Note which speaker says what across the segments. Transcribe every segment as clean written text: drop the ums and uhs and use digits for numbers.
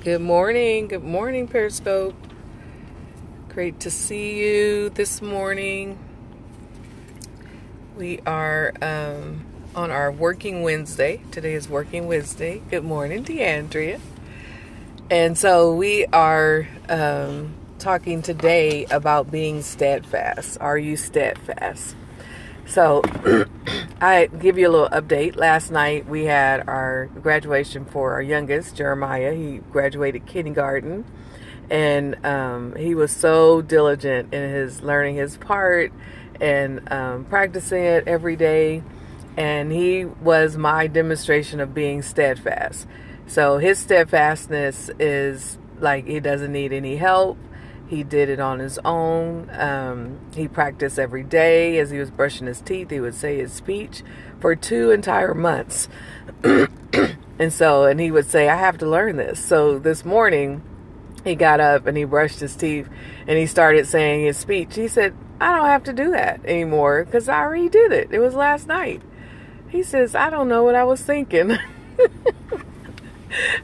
Speaker 1: Good morning, Periscope. Great to see you this morning. We are on our working Wednesday. Today is working Wednesday. Good morning, DeAndrea. And so we are talking today about being steadfast. Are you steadfast? So I give you a little update. Last night we had our graduation for our youngest, Jeremiah. He graduated kindergarten, and he was so diligent in his learning his part and practicing it every day. And he was my demonstration of being steadfast. So his steadfastness is like he doesn't need any help. He did it on his own. He practiced every day. As he was brushing his teeth, he would say his speech for 2 entire months. And he would say, I have to learn this. So this morning, he got up and he brushed his teeth and he started saying his speech. He said, I don't have to do that anymore because I already did it. It was last night. He says, I don't know what I was thinking.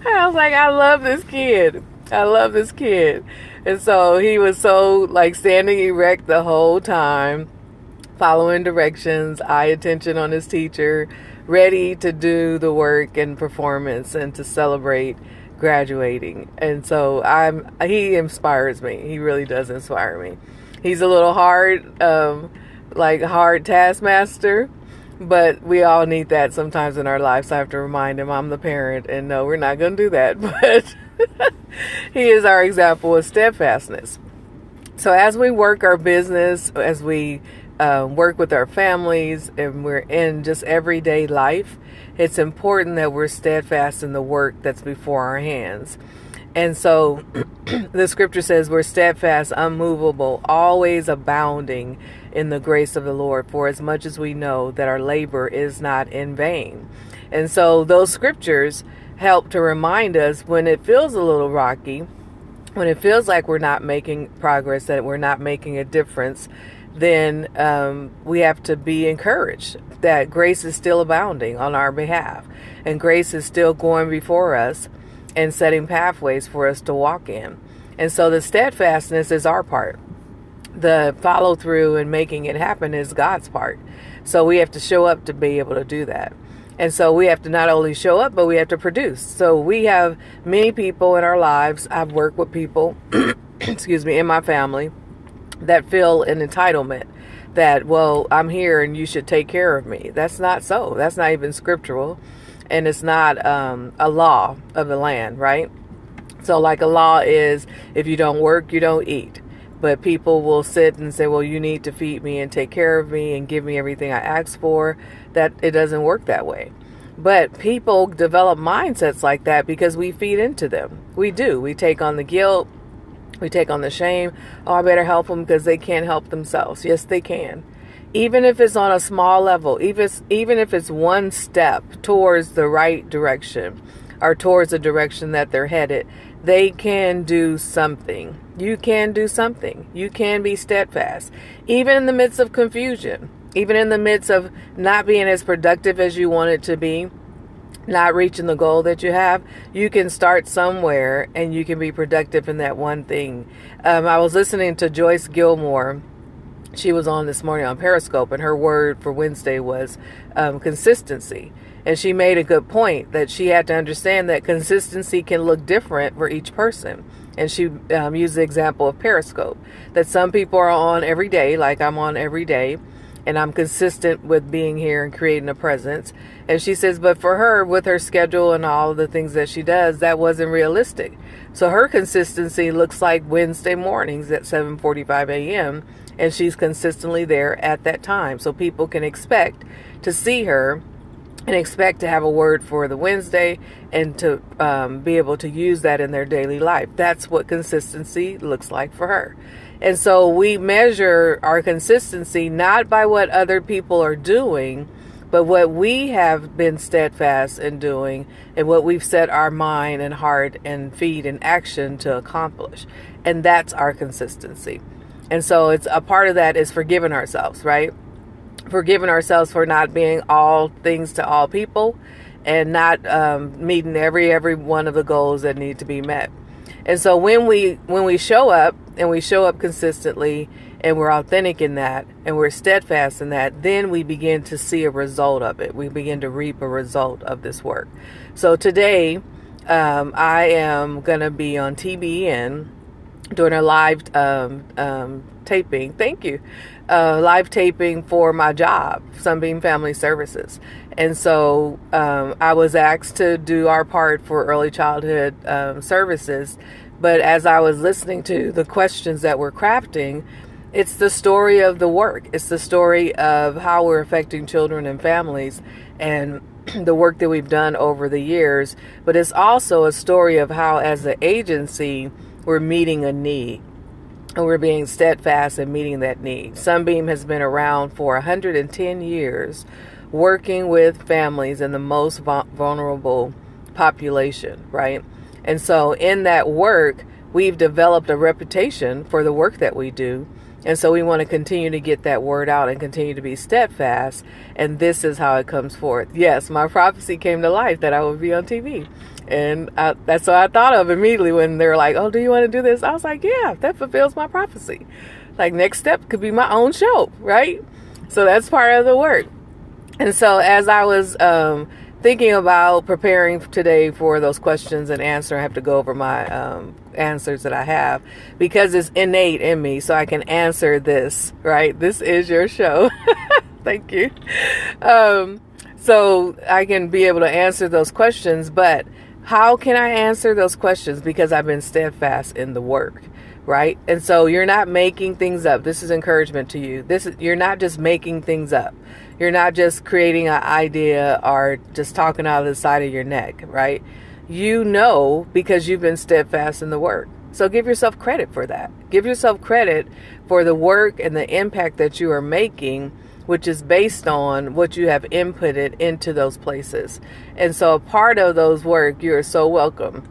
Speaker 1: I was like, I love this kid. I love this kid. And so he was so like standing erect the whole time, following directions, eye attention on his teacher, ready to do the work and performance and to celebrate graduating. And so he inspires me. He really does inspire me. He's a little hard taskmaster, but we all need that sometimes in our lives. I have to remind him I'm the parent, and no, we're not going to do that. But he is our example of steadfastness. So as we work our business, as we work with our families, and we're in just everyday life, it's important that we're steadfast in the work that's before our hands. And so the scripture says we're steadfast, unmovable, always abounding in the grace of the Lord, for as much as we know that our labor is not in vain. And so those scriptures help to remind us when it feels a little rocky, when it feels like we're not making progress, that we're not making a difference, then we have to be encouraged that grace is still abounding on our behalf, and grace is still going before us and setting pathways for us to walk in. And so the steadfastness is our part. The follow through and making it happen is God's part. So we have to show up to be able to do that. And so we have to not only show up, but we have to produce. So we have many people in our lives. I've worked with people, in my family that feel an entitlement that, well, I'm here and you should take care of me. That's not so. That's not even scriptural. And it's not a law of the land, right? So like a law is if you don't work, you don't eat. But people will sit and say, well, you need to feed me and take care of me and give me everything I ask for. That it doesn't work that way. But people develop mindsets like that because we feed into them. We do. We take on the guilt. We take on the shame. Oh, I better help them because they can't help themselves. Yes, they can. Even if it's on a small level, even if it's one step towards the right direction or towards the direction that they're headed, they can do something. You can do something. You can be steadfast. Even in the midst of confusion, even in the midst of not being as productive as you want it to be, not reaching the goal that you have, you can start somewhere and you can be productive in that one thing. I was listening to Joyce Gilmore. She was on this morning on Periscope, and her word for Wednesday was consistency. And she made a good point that she had to understand that consistency can look different for each person. And she used the example of Periscope, that some people are on every day, like I'm on every day, and I'm consistent with being here and creating a presence. And she says, but for her, with her schedule and all of the things that she does, that wasn't realistic. So her consistency looks like Wednesday mornings at 7:45 a.m., and she's consistently there at that time. So people can expect to see her and expect to have a word for the Wednesday and to be able to use that in their daily life. That's what consistency looks like for her. And so we measure our consistency not by what other people are doing, but what we have been steadfast in doing and what we've set our mind and heart and feet in action to accomplish. And that's our consistency. And so it's a part of that is forgiving ourselves, right? Forgiving ourselves for not being all things to all people and not meeting every one of the goals that need to be met. And so when we show up, and we show up consistently, and we're authentic in that, and we're steadfast in that, then we begin to see a result of it. We begin to reap a result of this work. So today, I am going to be on TBN doing a live taping. Thank you. Live taping for my job, Sunbeam Family Services. And so I was asked to do our part for early childhood services. But as I was listening to the questions that we're crafting, it's the story of the work. It's the story of how we're affecting children and families and the work that we've done over the years. But it's also a story of how, as an agency, we're meeting a need. And we're being steadfast in meeting that need. Sunbeam has been around for 110 years, working with families in the most vulnerable population, right? And so in that work, we've developed a reputation for the work that we do. And so we want to continue to get that word out and continue to be steadfast. And this is how it comes forth. Yes, my prophecy came to life that I would be on TV. And that's what I thought of immediately when they were like, oh, do you want to do this? I was like, yeah, that fulfills my prophecy. Like, next step could be my own show, right? So that's part of the work. And so as I was thinking about preparing today for those questions and answer, I have to go over my answers that I have because it's innate in me, so I can answer this, right? This is your show. Thank you. So I can be able to answer those questions, but how can I answer those questions? Because I've been steadfast in the work, right? And so you're not making things up. This is encouragement to you. You're not just making things up. You're not just creating an idea or just talking out of the side of your neck, right? You know, because you've been steadfast in the work. So give yourself credit for that. Give yourself credit for the work and the impact that you are making, which is based on what you have inputted into those places. And so a part of those work, you're so welcome.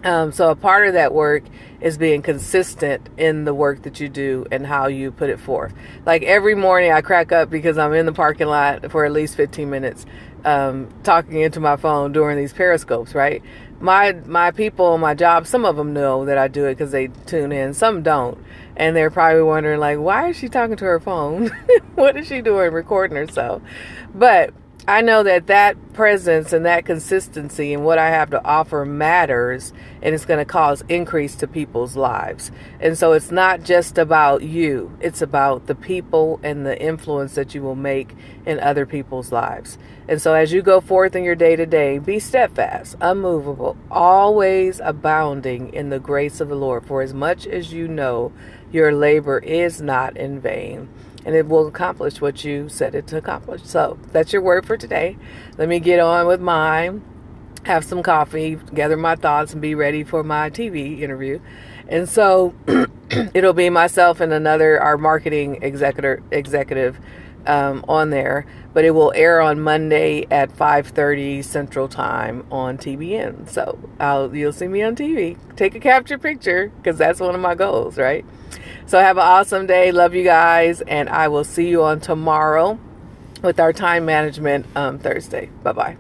Speaker 1: So a part of that work is being consistent in the work that you do and how you put it forth. Like every morning I crack up because I'm in the parking lot for at least 15 minutes talking into my phone during these periscopes, right? My people on my job, some of them know that I do it because they tune in. Some don't. And they're probably wondering, like, why is she talking to her phone? What is she doing recording herself? But I know that presence and that consistency and what I have to offer matters, and it's going to cause increase to people's lives. And so it's not just about you. It's about the people and the influence that you will make in other people's lives. And so as you go forth in your day-to-day, be steadfast, unmovable, always abounding in the grace of the Lord. For as much as you know, your labor is not in vain, and it will accomplish what you set it to accomplish. So that's your word for today. Let me get on with mine, have some coffee, gather my thoughts, and be ready for my TV interview. And so it'll be myself and our marketing executive on there, but it will air on Monday at 5:30 Central Time on TBN. So you'll see me on TV. Take a capture picture because that's one of my goals, right? So have an awesome day. Love you guys, and I will see you on tomorrow with our time management Thursday. Bye-bye.